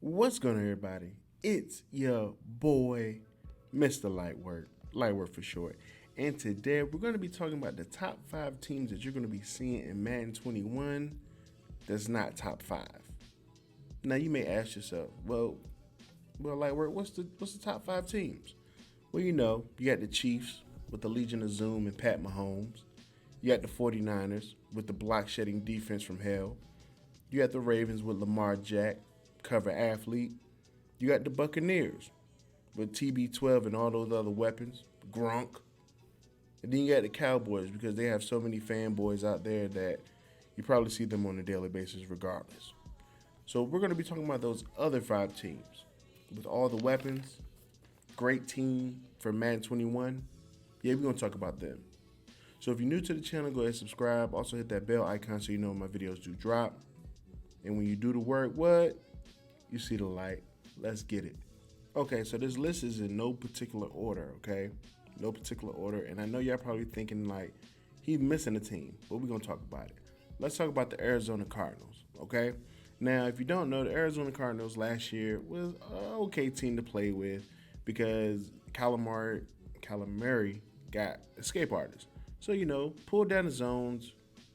What's going on, everybody? It's your boy, Mr. Lightwork for short. And today we're going to be talking about the top 5 teams that you're going to be seeing in Madden 21 that's not top 5. Now you may ask yourself, Lightwork, what's the top 5 teams? Well, you got the Chiefs with the Legion of Zoom and Pat Mahomes. You got the 49ers with the block-shedding defense from hell. You got the Ravens with Lamar Jack, cover athlete. You got the Buccaneers with TB12 and all those other weapons, Gronk. And then you got the Cowboys because they have so many fanboys out there that you probably see them on a daily basis regardless. So we're going to be talking about those other 5 teams with all the weapons. Great team for Madden 21. Yeah, we're going to talk about them. So if you're new to the channel, go ahead and subscribe. Also hit that bell icon so you know when my videos do drop. And when you do the work, you see the light. Let's get it. Okay, so this list is in no particular order, okay? No particular order. And I know y'all probably thinking like, he's missing a team, but we're going to talk about it. Let's talk about the Arizona Cardinals, okay? Now, if you don't know, the Arizona Cardinals last year was an okay team to play with because Kyler Murray got escape artists. So, pulled down the zones.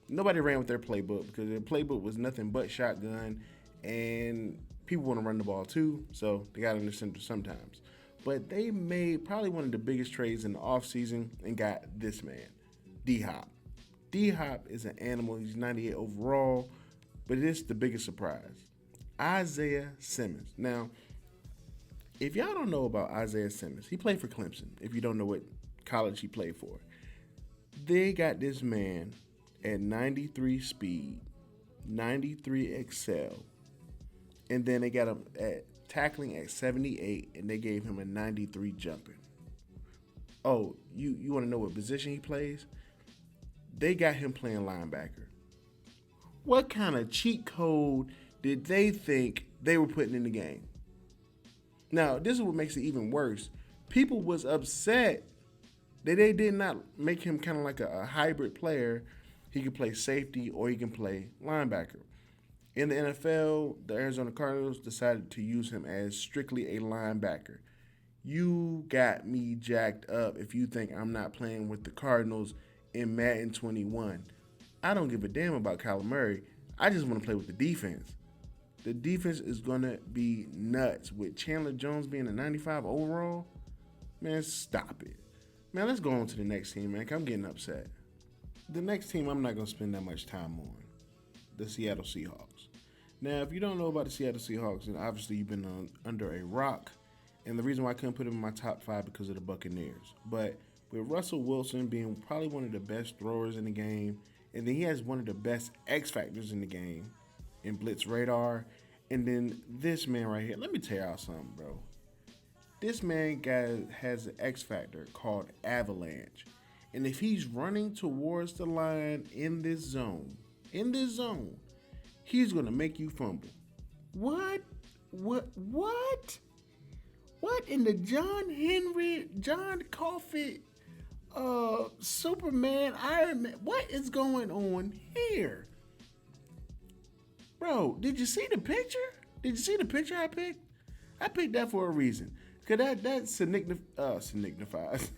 Nobody ran with their playbook because their playbook was nothing but shotgun, and people want to run the ball too, so they got in the center sometimes. But they made probably one of the biggest trades in the offseason and got this man, D-Hop. D-Hop is an animal. He's 98 overall, but it is the biggest surprise. Isaiah Simmons. Now, if y'all don't know about Isaiah Simmons, he played for Clemson, if you don't know what college he played for. They got this man at 93 speed, 93 excel, and then they got him at tackling at 78, and they gave him a 93 jumping. Oh, you want to know what position he plays? They got him playing linebacker. What kind of cheat code did they think they were putting in the game? Now, this is what makes it even worse. People was upset that they did not make him kind of like a hybrid player. He can play safety or he can play linebacker. In the NFL, the Arizona Cardinals decided to use him as strictly a linebacker. You got me jacked up if you think I'm not playing with the Cardinals in Madden 21. I don't give a damn about Kyler Murray. I just want to play with the defense. The defense is going to be nuts with Chandler Jones being a 95 overall. Man, stop it. Man, let's go on to the next team, man, 'cause I'm getting upset. The next team I'm not going to spend that much time on, the Seattle Seahawks. Now, if you don't know about the Seattle Seahawks, then obviously you've been under a rock. And the reason why I couldn't put him in my top 5 because of the Buccaneers. But with Russell Wilson being probably one of the best throwers in the game, and then he has one of the best X factors in the game in blitz radar. And then this man right here, let me tell y'all something, bro. This man has an X factor called avalanche. And if he's running towards the line in this zone, he's going to make you fumble. What? What in the John Coffey, Superman, Iron Man, what is going on here? Bro, did you see the picture? Did you see the picture I picked? I picked that for a reason. Because that signifies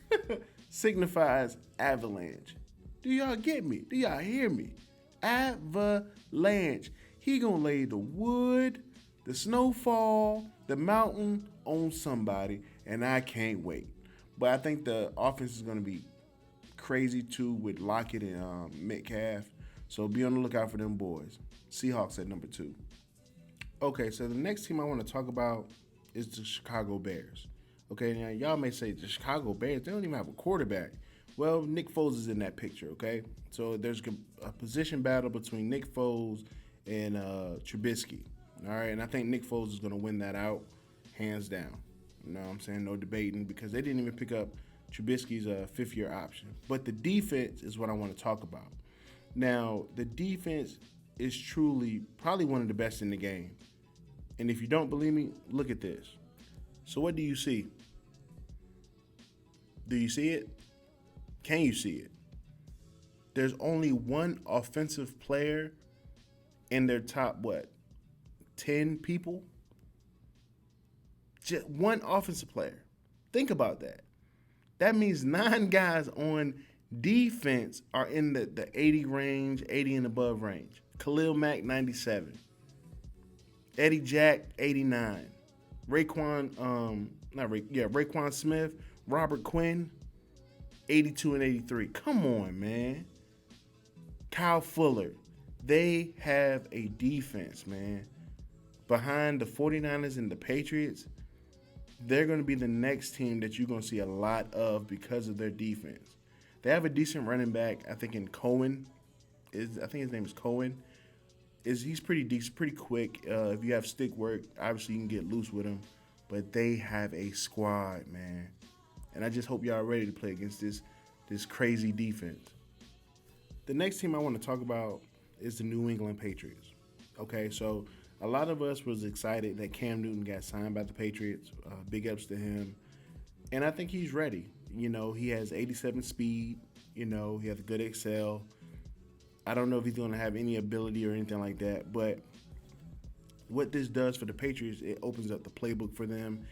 signifies avalanche. Do y'all get me? Do y'all hear me? Avalanche. He gonna lay the wood, the snowfall, the mountain on somebody, and I can't wait. But I think the offense is gonna be crazy too with Lockett and Metcalf. So be on the lookout for them boys. Seahawks at number 2. Okay, so the next team I want to talk about is the Chicago Bears. Okay, now y'all may say the Chicago Bears, they don't even have a quarterback. Well, Nick Foles is in that picture, okay? So there's a position battle between Nick Foles and Trubisky. All right, and I think Nick Foles is going to win that out, hands down. You know what I'm saying? No debating, because they didn't even pick up Trubisky's 5th-year option. But the defense is what I want to talk about. Now, the defense is truly probably one of the best in the game. And if you don't believe me, look at this. So what do you see? Do you see it? Can you see it? There's only one offensive player in their top, 10 people Just one offensive player. Think about that. That means 9 guys on defense are in the 80 range, 80 and above range. Khalil Mack, 97. Eddie Jack, 89. Raekwon Smith, Robert Quinn, 82 and 83. Come on, man. Kyle Fuller. They have a defense, man. Behind the 49ers and the Patriots, they're going to be the next team that you're going to see a lot of because of their defense. They have a decent running back, I think, in Cohen. I think his name is Cohen. He's pretty decent, pretty quick. If you have stick work, obviously you can get loose with him. But they have a squad, man. And I just hope y'all are ready to play against this crazy defense. The next team I want to talk about is the New England Patriots. Okay, so a lot of us was excited that Cam Newton got signed by the Patriots. Big ups to him. And I think he's ready. You know, he has 87 speed. You know, he has good excel. I don't know if he's going to have any ability or anything like that, but what this does for the Patriots, it opens up the playbook for them,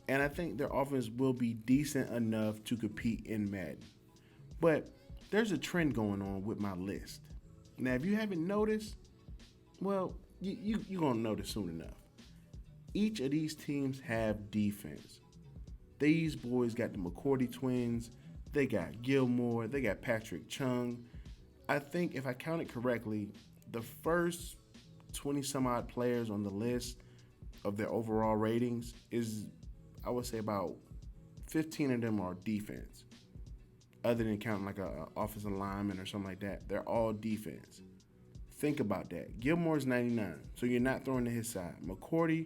and I think their offense will be decent enough to compete in Madden. But there's a trend going on with my list. Now, if you haven't noticed, well, you're going to notice soon enough. Each of these teams have defense. These boys got the McCourty twins. They got Gilmore. They got Patrick Chung. I think if I counted correctly, the first 20-some-odd players on the list of their overall ratings is, I would say, about 15 of them are defense. Other than counting like an offensive lineman or something like that, they're all defense. Think about that. Gilmore's 99, so you're not throwing to his side. McCourty,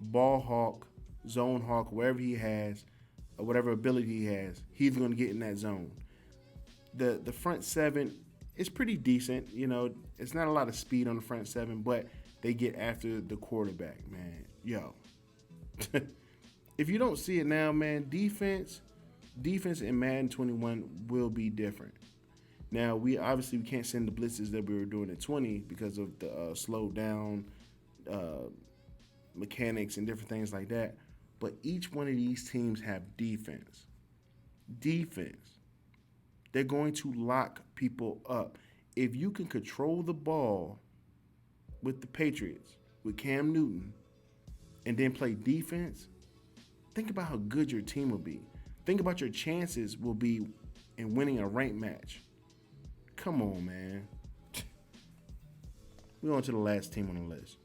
ball hawk, zone hawk, wherever he has, or whatever ability he has, he's going to get in that zone. The front seven, it's pretty decent. You know, it's not a lot of speed on the front seven, but they get after the quarterback, man. Yo. If you don't see it now, man, defense in Madden 21 will be different. Now, we can't send the blitzes that we were doing at 20 because of the slowed down mechanics and different things like that. But each one of these teams have defense. They're going to lock people up. If you can control the ball with the Patriots, with Cam Newton, and then play defense, think about how good your team will be. Think about your chances will be in winning a ranked match. Come on, man. We're on to the last team on the list.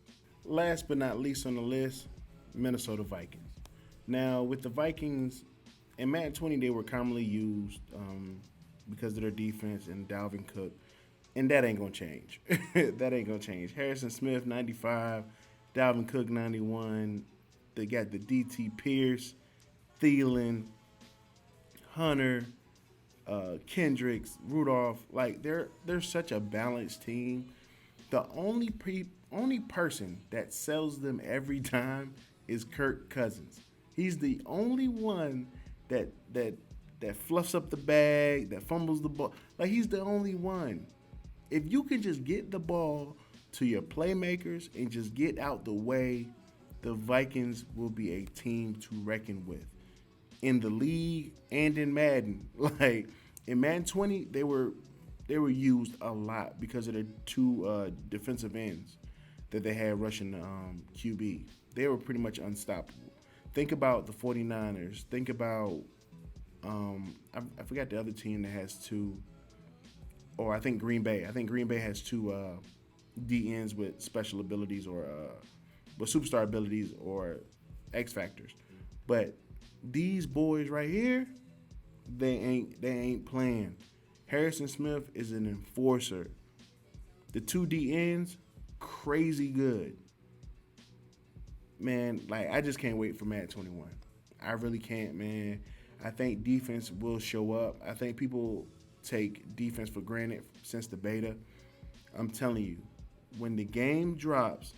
Last but not least on the list, Minnesota Vikings. Now, with the Vikings, in Madden 20, they were commonly used because of their defense and Dalvin Cook. And that ain't going to change. That ain't going to change. Harrison Smith, 95. Dalvin Cook, 91. They got the DT Pierce, Thielen, Hunter, Kendricks, Rudolph. Like, they're such a balanced team. The only person that sells them every time is Kirk Cousins. He's the only one that fluffs up the bag, that fumbles the ball. Like, he's the only one. If you can just get the ball to your playmakers and just get out the way, the Vikings will be a team to reckon with. In the league and in Madden. Like, in Madden 20, they were used a lot because of the two defensive ends that they had rushing the QB. They were pretty much unstoppable. Think about the 49ers. Think about, I forgot the other team that has two, or I think Green Bay. I think Green Bay has two D ends with special abilities or with superstar abilities or X factors. But these boys right here, they ain't playing. Harrison Smith is an enforcer. The two D ends, crazy good. Man, like, I just can't wait for Madden 21. I really can't, man. I think defense will show up. I think people take defense for granted since the beta. I'm telling you, when the game drops,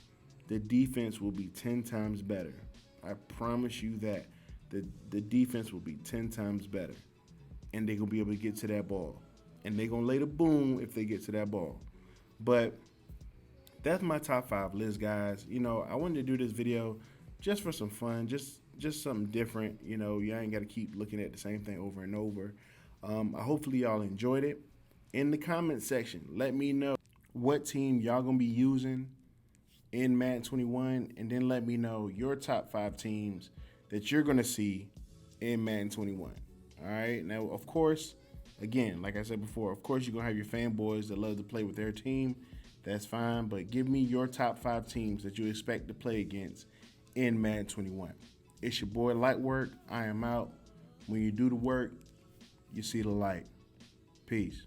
the defense will be 10 times better. I promise you that. The defense will be 10 times better. And they're going to be able to get to that ball. And they're going to lay the boom if they get to that ball. But that's my top 5 list, guys. You know, I wanted to do this video just for some fun, just something different. You know, you ain't got to keep looking at the same thing over and over. Hopefully y'all enjoyed it. In the comment section, let me know what team y'all gonna be using in Madden 21, and then let me know your top 5 teams that you're gonna see in Madden 21. All right. Now, of course, again, like I said before, of course you're gonna have your fanboys that love to play with their team. That's fine, but give me your top 5 teams that you expect to play against in Madden 21. It's your boy Lightwork. I am out. When you do the work, you see the light. Peace.